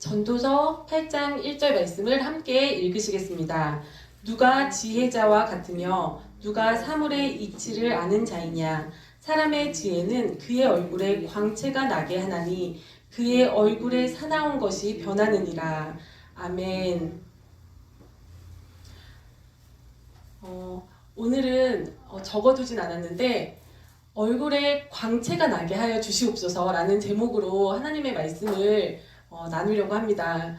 전도서 8장 1절 말씀을 함께 읽으시겠습니다. 누가 지혜자와 같으며 누가 사물의 이치를 아는 자이냐. 사람의 지혜는 그의 얼굴에 광채가 나게 하나니 그의 얼굴에 사나운 것이 변하느니라. 아멘. 오늘은 적어두진 않았는데 얼굴에 광채가 나게 하여 주시옵소서라는 제목으로 하나님의 말씀을 나누려고 합니다.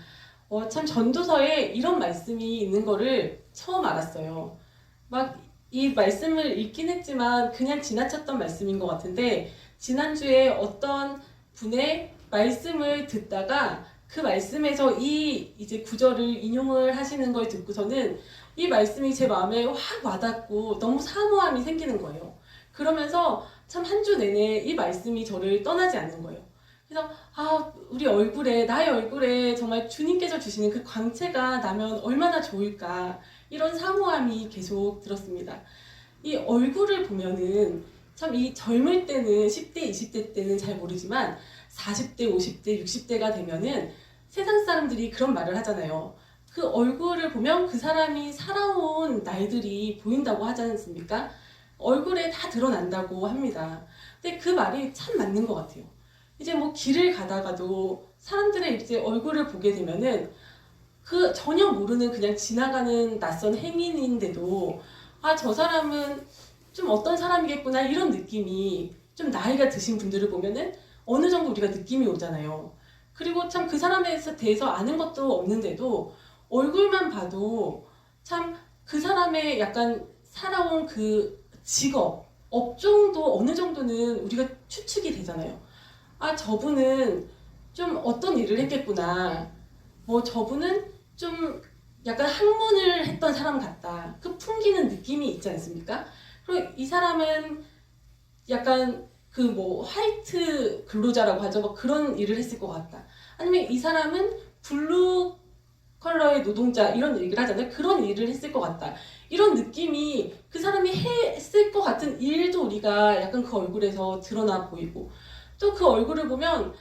참 전도서에 이런 말씀이 있는 거를 처음 알았어요. 막 이 말씀을 읽긴 했지만 그냥 지나쳤던 말씀인 것 같은데 지난주에 어떤 분의 말씀을 듣다가 그 말씀에서 이제 구절을 인용을 하시는 걸 듣고서는 이 말씀이 제 마음에 확 와닿고 너무 사모함이 생기는 거예요. 그러면서 참 한 주 내내 이 말씀이 저를 떠나지 않는 거예요. 그래서 우리 얼굴에, 나의 얼굴에 정말 주님께서 주시는 그 광채가 나면 얼마나 좋을까, 이런 사모함이 계속 들었습니다. 이 얼굴을 보면은 참 이 젊을 때는 10대, 20대 때는 잘 모르지만 40대, 50대, 60대가 되면은 세상 사람들이 그런 말을 하잖아요. 그 얼굴을 보면 그 사람이 살아온 날들이 보인다고 하지 않습니까? 얼굴에 다 드러난다고 합니다. 근데 그 말이 참 맞는 것 같아요. 이제 뭐 길을 가다가도 사람들의 이제 얼굴을 보게 되면은 그 전혀 모르는 그냥 지나가는 낯선 행인인데도 저 사람은 좀 어떤 사람이겠구나, 이런 느낌이, 좀 나이가 드신 분들을 보면은 어느 정도 우리가 느낌이 오잖아요. 그리고 참 그 사람에 대해서 아는 것도 없는데도 얼굴만 봐도 참 그 사람의 약간 살아온 그 직업, 업종도 어느 정도는 우리가 추측이 되잖아요. 저분은 좀 어떤 일을 했겠구나. 뭐 저분은 좀 약간 학문을 했던 사람 같다. 그 풍기는 느낌이 있지 않습니까? 그리고 이 사람은 약간 그 뭐 화이트 근로자라고 하죠. 뭐 그런 일을 했을 것 같다. 아니면 이 사람은 블루 컬러의 노동자, 이런 얘기를 하잖아요. 그런 일을 했을 것 같다. 이런 느낌이, 그 사람이 했을 것 같은 일도 우리가 약간 그 얼굴에서 드러나 보이고, 또 그 얼굴을 보면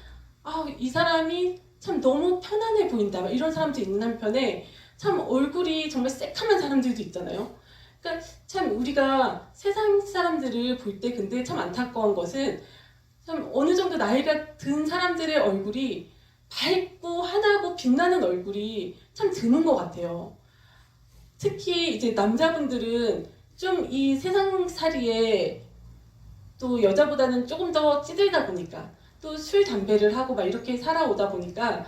이 사람이 참 너무 편안해 보인다, 이런 사람도 있는 한편에 참 얼굴이 정말 새카만 사람들도 있잖아요. 그러니까 참 우리가 세상 사람들을 볼 때 근데 참 안타까운 것은 참 어느 정도 나이가 든 사람들의 얼굴이 밝고 환하고 빛나는 얼굴이 참 드문 것 같아요. 특히 이제 남자분들은 좀 이 세상살이에 또 여자보다는 조금 더 찌들다 보니까, 또 술, 담배를 하고 막 이렇게 살아오다 보니까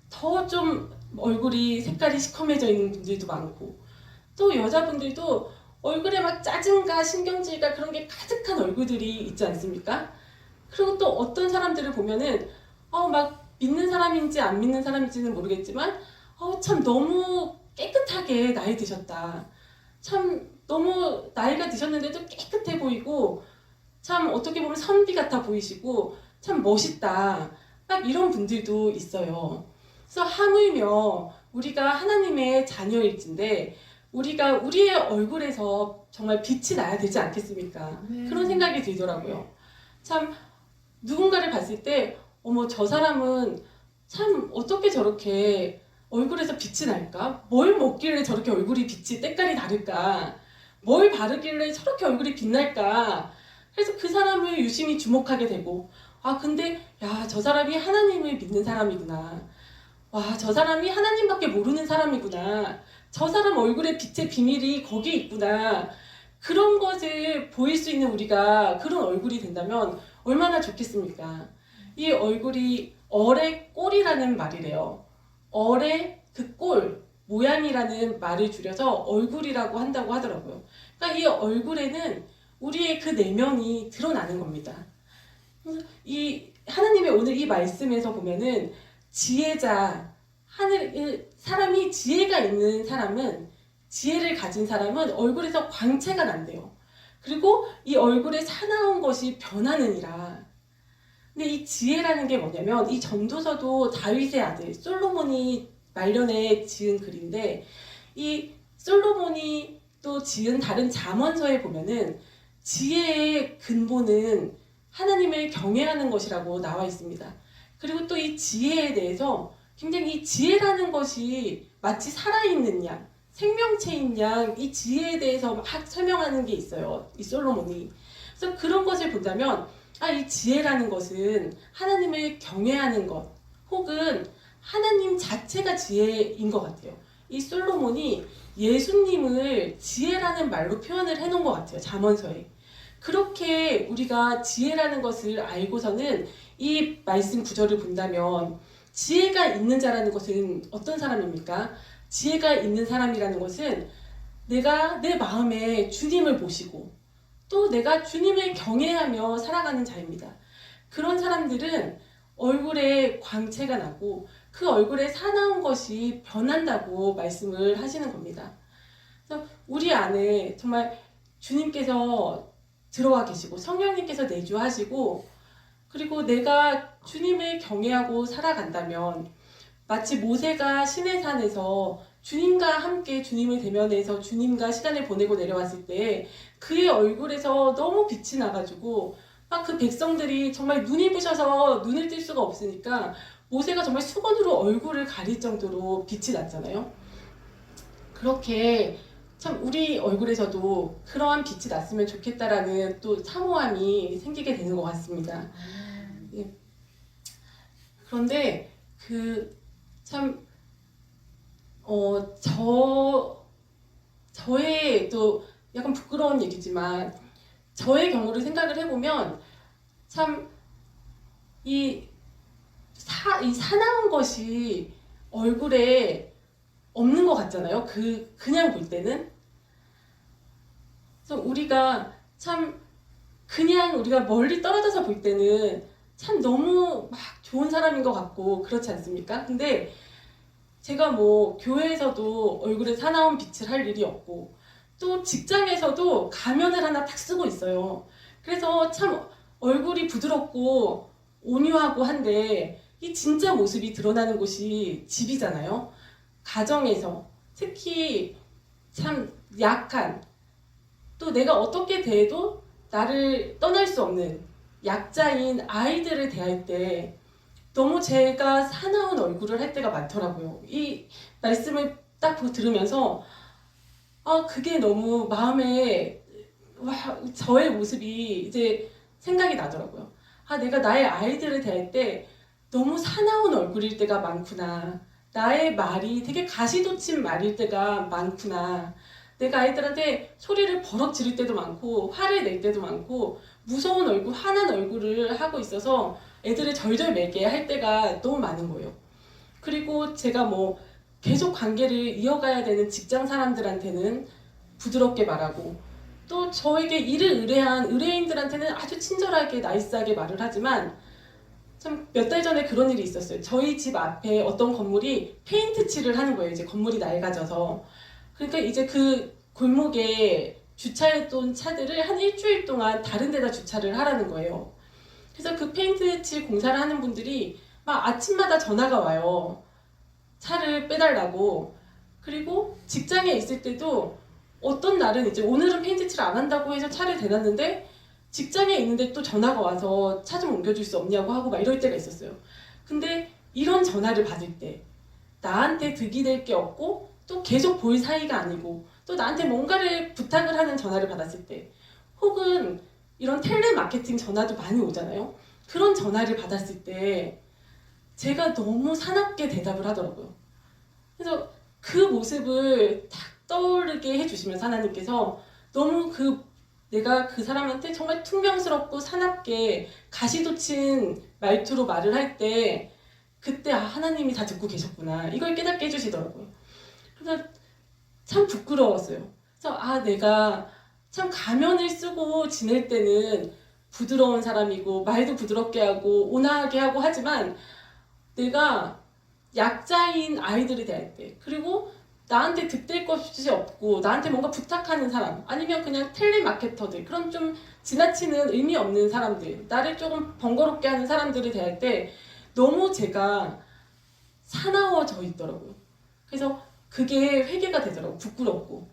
더 좀 얼굴이 색깔이 시커매져 있는 분들도 많고, 또 여자분들도 얼굴에 막 짜증과 신경질과 그런 게 가득한 얼굴들이 있지 않습니까? 그리고 또 어떤 사람들을 보면은 막 믿는 사람인지 안 믿는 사람인지는 모르겠지만 참 너무 깨끗하게 나이 드셨다. 참 너무 나이가 드셨는데도 깨끗해 보이고 참 어떻게 보면 선비 같아 보이시고 참 멋있다. 딱 이런 분들도 있어요. 그래서 하물며 우리가 하나님의 자녀일진데 우리가 우리의 얼굴에서 정말 빛이 나야 되지 않겠습니까? 그런 생각이 들더라고요. 참 누군가를 봤을 때 어머, 저 사람은 참 어떻게 저렇게 얼굴에서 빛이 날까? 뭘 먹길래 저렇게 얼굴이 빛이 때깔이 다를까? 뭘 바르길래 저렇게 얼굴이 빛날까? 그래서 그 사람을 유심히 주목하게 되고, 근데 야, 저 사람이 하나님을 믿는 사람이구나. 와, 저 사람이 하나님밖에 모르는 사람이구나. 저 사람 얼굴에 빛의 비밀이 거기에 있구나. 그런 것을 보일 수 있는 우리가 그런 얼굴이 된다면 얼마나 좋겠습니까? 이 얼굴이 얼의 꼴이라는 말이래요. 얼의 그 꼴, 모양이라는 말을 줄여서 얼굴이라고 한다고 하더라고요. 그러니까 이 얼굴에는 우리의 그 내면이 드러나는 겁니다. 이 하나님의 오늘 이 말씀에서 보면은 지혜자, 사람이 지혜가 있는 사람은, 지혜를 가진 사람은 얼굴에서 광채가 난대요. 그리고 이 얼굴에 사나운 것이 변하느니라. 근데 이 지혜라는 게 뭐냐면, 이 전도서도 다윗의 아들 솔로몬이 말년에 지은 글인데, 이 솔로몬이 또 지은 다른 잠언서에 보면은 지혜의 근본은 하나님을 경외하는 것이라고 나와 있습니다. 그리고 또 이 지혜에 대해서 굉장히 이 지혜라는 것이 마치 살아있는 양, 생명체인 양, 이 지혜에 대해서 막 설명하는 게 있어요. 이 솔로몬이. 그래서 그런 것을 본다면 이 지혜라는 것은 하나님을 경외하는 것 혹은 하나님 자체가 지혜인 것 같아요. 이 솔로몬이 예수님을 지혜라는 말로 표현을 해놓은 것 같아요. 잠언서에. 그렇게 우리가 지혜라는 것을 알고서는 이 말씀 구절을 본다면 지혜가 있는 자라는 것은 어떤 사람입니까? 지혜가 있는 사람이라는 것은 내가 내 마음에 주님을 모시고 또 내가 주님을 경외하며 살아가는 자입니다. 그런 사람들은 얼굴에 광채가 나고 그 얼굴에 사나운 것이 변한다고 말씀을 하시는 겁니다. 그래서 우리 안에 정말 주님께서 들어와 계시고 성령님께서 내주하시고 그리고 내가 주님을 경외하고 살아간다면 마치 모세가 시내산에서 주님과 함께 주님을 대면해서 주님과 시간을 보내고 내려왔을 때 그의 얼굴에서 너무 빛이 나가지고 막 그 백성들이 정말 눈이 부셔서 눈을 뜰 수가 없으니까 모세가 정말 수건으로 얼굴을 가릴 정도로 빛이 났잖아요. 그렇게 참 우리 얼굴에서도 그러한 빛이 났으면 좋겠다라는 또 사모함이 생기게 되는 것 같습니다. 예. 그런데 참 저의 또 약간 부끄러운 얘기지만 저의 경우를 생각을 해보면 참 이 사나운 것이 얼굴에 없는 것 같잖아요. 그냥 볼 때는. 그래서 우리가 참 그냥 우리가 멀리 떨어져서 볼 때는 참 너무 막 좋은 사람인 것 같고 그렇지 않습니까? 근데 제가 뭐 교회에서도 얼굴에 사나운 빛을 할 일이 없고 또 직장에서도 가면을 하나 딱 쓰고 있어요. 그래서 참 얼굴이 부드럽고 온유하고 한데 이 진짜 모습이 드러나는 곳이 집이잖아요. 가정에서 특히 참 약한 또 내가 어떻게 대해도 나를 떠날 수 없는 약자인 아이들을 대할 때 너무 제가 사나운 얼굴을 할 때가 많더라고요. 이 말씀을 딱 들으면서 그게 너무 마음에 저의 모습이 이제 생각이 나더라고요. 내가 나의 아이들을 대할 때 너무 사나운 얼굴일 때가 많구나. 나의 말이 되게 가시돋친 말일 때가 많구나. 내가 아이들한테 소리를 버럭 지를 때도 많고 화를 낼 때도 많고 무서운 얼굴, 화난 얼굴을 하고 있어서 애들을 절절매게 할 때가 너무 많은 거예요. 그리고 제가 뭐 계속 관계를 이어가야 되는 직장 사람들한테는 부드럽게 말하고 또 저에게 일을 의뢰한 의뢰인들한테는 아주 친절하게 나이스하게 말을 하지만 참 몇 달 전에 그런 일이 있었어요. 저희 집 앞에 어떤 건물이 페인트 칠을 하는 거예요. 이제 건물이 낡아져서. 그러니까 이제 그 골목에 주차했던 차들을 한 일주일 동안 다른 데다 주차를 하라는 거예요. 그래서 그 페인트 칠 공사를 하는 분들이 막 아침마다 전화가 와요. 차를 빼달라고. 그리고 직장에 있을 때도 어떤 날은 이제 오늘은 페인트 칠 안 한다고 해서 차를 대놨는데 직장에 있는데 또 전화가 와서 차 좀 옮겨줄 수 없냐고 하고 막 이럴 때가 있었어요. 근데 이런 전화를 받을 때 나한테 득이 될 게 없고 또 계속 볼 사이가 아니고 또 나한테 뭔가를 부탁을 하는 전화를 받았을 때 혹은 이런 텔레마케팅 전화도 많이 오잖아요. 그런 전화를 받았을 때 제가 너무 사납게 대답을 하더라고요. 그래서 그 모습을 딱 떠오르게 해주시면서 하나님께서 너무 내가 그 사람한테 정말 퉁명스럽고 사납게 가시돋친 말투로 말을 할 때 그때 하나님이 다 듣고 계셨구나 이걸 깨닫게 해주시더라고요. 그래서 참 부끄러웠어요. 그래서 내가 참 가면을 쓰고 지낼 때는 부드러운 사람이고 말도 부드럽게 하고 온화하게 하고 하지만 내가 약자인 아이들이 대할 때 그리고 나한테 득될 것이 없고 나한테 뭔가 부탁하는 사람 아니면 그냥 텔레마케터들 그런 좀 지나치는 의미 없는 사람들 나를 조금 번거롭게 하는 사람들을 대할 때 너무 제가 사나워져 있더라고요. 그래서 그게 회개가 되더라고요. 부끄럽고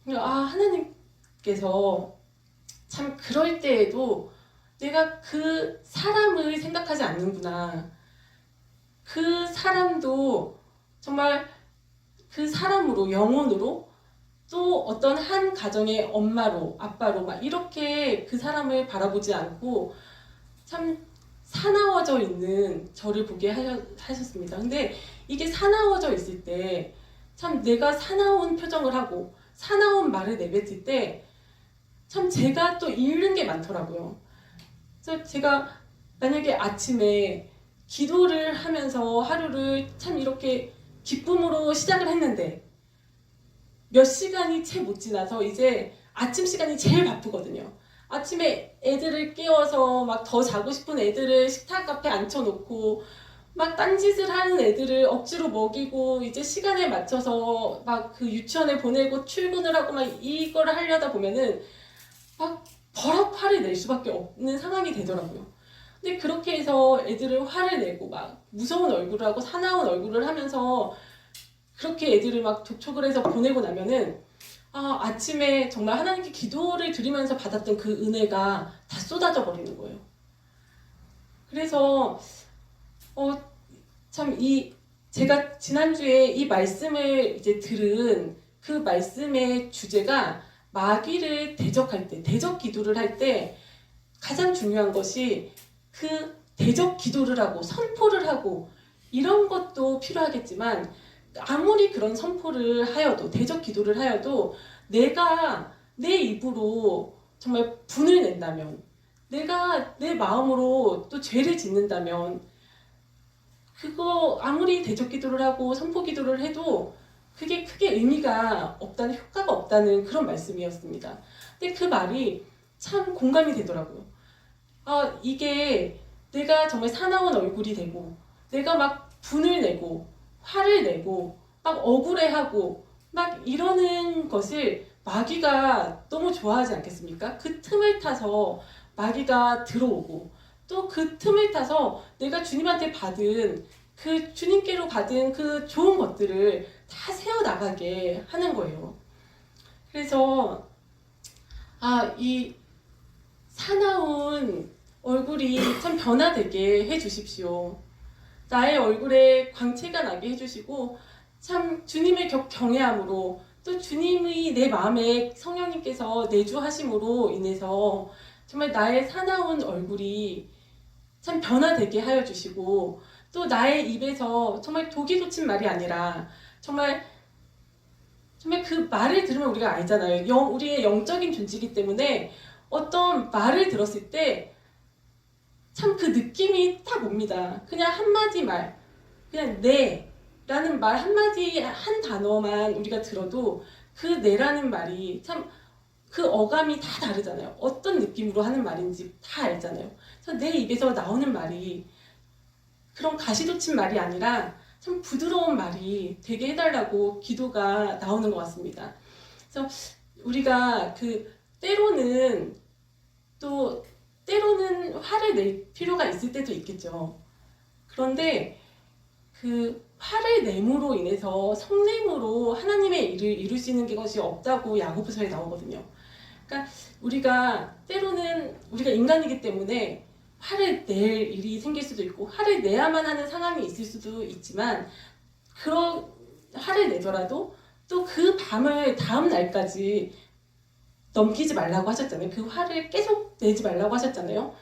하나님께서 참 그럴 때에도 내가 그 사람을 생각하지 않는구나 그 사람도 정말 그 사람으로, 영혼으로, 또 어떤 한 가정의 엄마로, 아빠로 막 이렇게 그 사람을 바라보지 않고 참 사나워져 있는 저를 보게 하셨습니다. 근데 이게 사나워져 있을 때 참 내가 사나운 표정을 하고 사나운 말을 내뱉을 때 참 제가 또 잃는 게 많더라고요. 그래서 제가 만약에 아침에 기도를 하면서 하루를 참 이렇게 기쁨으로 시작을 했는데 몇 시간이 채 못 지나서 이제 아침 시간이 제일 바쁘거든요. 아침에 애들을 깨워서 막 더 자고 싶은 애들을 식탁 앞에 앉혀놓고 막 딴짓을 하는 애들을 억지로 먹이고 이제 시간에 맞춰서 막 그 유치원에 보내고 출근을 하고 막 이거를 하려다 보면은 막 버럭 화를 낼 수밖에 없는 상황이 되더라고요. 근데 그렇게 해서 애들을 화를 내고 막 무서운 얼굴을 하고 사나운 얼굴을 하면서 그렇게 애들을 막 독촉을 해서 보내고 나면은 아침에 정말 하나님께 기도를 드리면서 받았던 그 은혜가 다 쏟아져 버리는 거예요. 그래서 참 제가 지난주에 이 말씀을 이제 들은 그 말씀의 주제가 마귀를 대적할 때, 대적 기도를 할 때 가장 중요한 것이 그 대적 기도를 하고 선포를 하고 이런 것도 필요하겠지만 아무리 그런 선포를 하여도 대적 기도를 하여도 내가 내 입으로 정말 분을 낸다면 내가 내 마음으로 또 죄를 짓는다면 그거 아무리 대적 기도를 하고 선포 기도를 해도 그게 크게 의미가 없다는 효과가 없다는 그런 말씀이었습니다. 근데 그 말이 참 공감이 되더라고요. 이게 내가 정말 사나운 얼굴이 되고 내가 막 분을 내고 화를 내고 막 억울해하고 막 이러는 것을 마귀가 너무 좋아하지 않겠습니까? 그 틈을 타서 마귀가 들어오고 또 그 틈을 타서 내가 주님한테 받은 그 주님께로 받은 그 좋은 것들을 다 세워나가게 하는 거예요. 그래서 이 사나운 얼굴이 참 변화되게 해주십시오. 나의 얼굴에 광채가 나게 해주시고 참 주님을 경외함으로 또 주님이 내 마음에 성령님께서 내주하심으로 인해서 정말 나의 사나운 얼굴이 참 변화되게 하여 주시고 또 나의 입에서 정말 독이 돋친 말이 아니라 정말 그 말을 들으면 우리가 알잖아요. 우리의 영적인 존재이기 때문에 어떤 말을 들었을 때 참 그 느낌이 딱 옵니다. 그냥 한마디 말, 그냥 네 라는 말 한마디 한 단어만 우리가 들어도 그 네라는 말이 참 그 어감이 다 다르잖아요. 어떤 느낌으로 하는 말인지 다 알잖아요. 그래서 내 입에서 나오는 말이 그런 가시돋친 말이 아니라 참 부드러운 말이 되게 해달라고 기도가 나오는 것 같습니다. 그래서 우리가 때로는 화를 낼 필요가 있을 때도 있겠죠. 그런데 그 화를 내므로 인해서 성냄으로 하나님의 일을 이루시는 것이 없다고 야고보서에 나오거든요. 그러니까 우리가 때로는 우리가 인간이기 때문에 화를 낼 일이 생길 수도 있고 화를 내야만 하는 상황이 있을 수도 있지만 그런 화를 내더라도 또 그 밤을 다음 날까지 넘기지 말라고 하셨잖아요. 그 화를 계속 내지 말라고 하셨잖아요.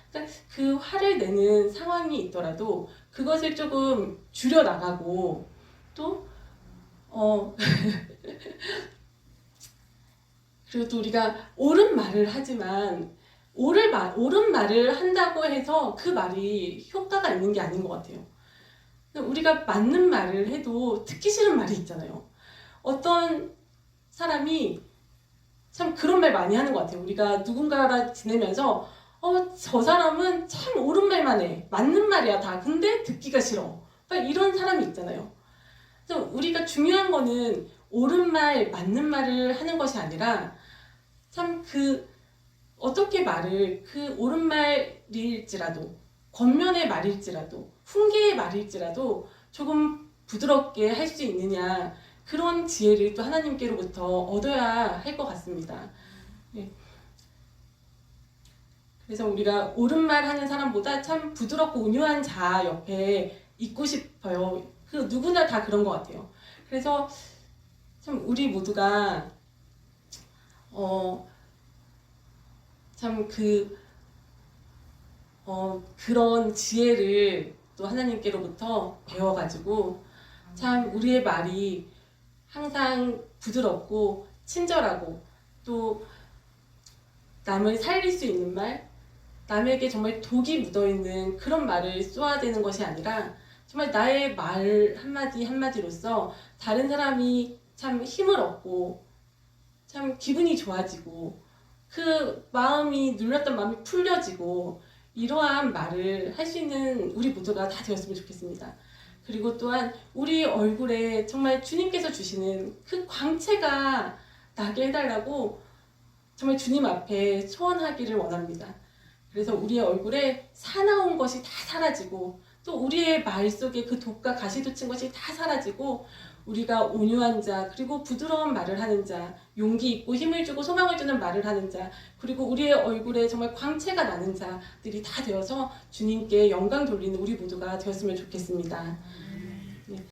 그러니까 그 화를 내는 상황이 있더라도 그것을 조금 줄여나가고 또 그리고 또 우리가 옳은 말을 하지만 옳은 말을 한다고 해서 그 말이 효과가 있는 게 아닌 것 같아요. 우리가 맞는 말을 해도 듣기 싫은 말이 있잖아요. 어떤 사람이 참 그런 말 많이 하는 것 같아요. 우리가 누군가랑 지내면서 저 사람은 참 옳은 말만 해. 맞는 말이야 다. 근데 듣기가 싫어. 이런 사람이 있잖아요. 그래서 우리가 중요한 거는 옳은 말, 맞는 말을 하는 것이 아니라 참 어떻게 말을 옳은 말일지라도 겉면의 말일지라도 훈계의 말일지라도 조금 부드럽게 할 수 있느냐 그런 지혜를 또 하나님께로부터 얻어야 할 것 같습니다. 네. 그래서 우리가 옳은 말 하는 사람보다 참 부드럽고 온유한 자 옆에 있고 싶어요. 그 누구나 다 그런 것 같아요. 그래서 참 우리 모두가 참 그런 지혜를 또 하나님께로부터 배워가지고 참 우리의 말이 항상 부드럽고 친절하고 또 남을 살릴 수 있는 말, 남에게 정말 독이 묻어있는 그런 말을 쏘아야 되는 것이 아니라 정말 나의 말 한마디 한마디로서 다른 사람이 참 힘을 얻고 참 기분이 좋아지고 그 마음이 눌렸던 마음이 풀려지고 이러한 말을 할 수 있는 우리 모두가 다 되었으면 좋겠습니다. 그리고 또한 우리 얼굴에 정말 주님께서 주시는 그 광채가 나게 해달라고 정말 주님 앞에 소원하기를 원합니다. 그래서 우리의 얼굴에 사나운 것이 다 사라지고 또 우리의 말 속에 그 독과 가시 돋친 것이 다 사라지고 우리가 온유한 자, 그리고 부드러운 말을 하는 자, 용기 있고 힘을 주고 소망을 주는 말을 하는 자, 그리고 우리의 얼굴에 정말 광채가 나는 자들이 다 되어서 주님께 영광 돌리는 우리 모두가 되었으면 좋겠습니다. 네.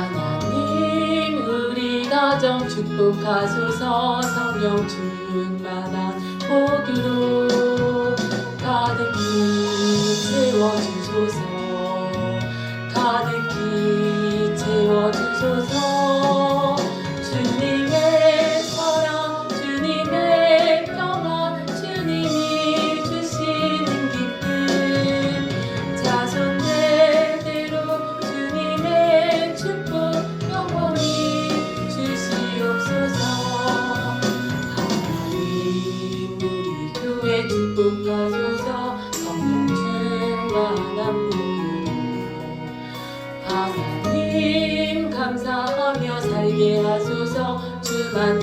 하나님 우리 가정 축복하소서. 성령 충만한 복으로 가득히 채워주소서. 가득히 채워주소서. 주님의 사랑, 주님의 평안, 주님이 주시는 기쁨, 자손들대로 주님의 축복 영원히 주시옵소서. 하나님 우리 교회 축복하소서. 성령 충만한 복으로 하나님 감사하며 살게 하소서. 주만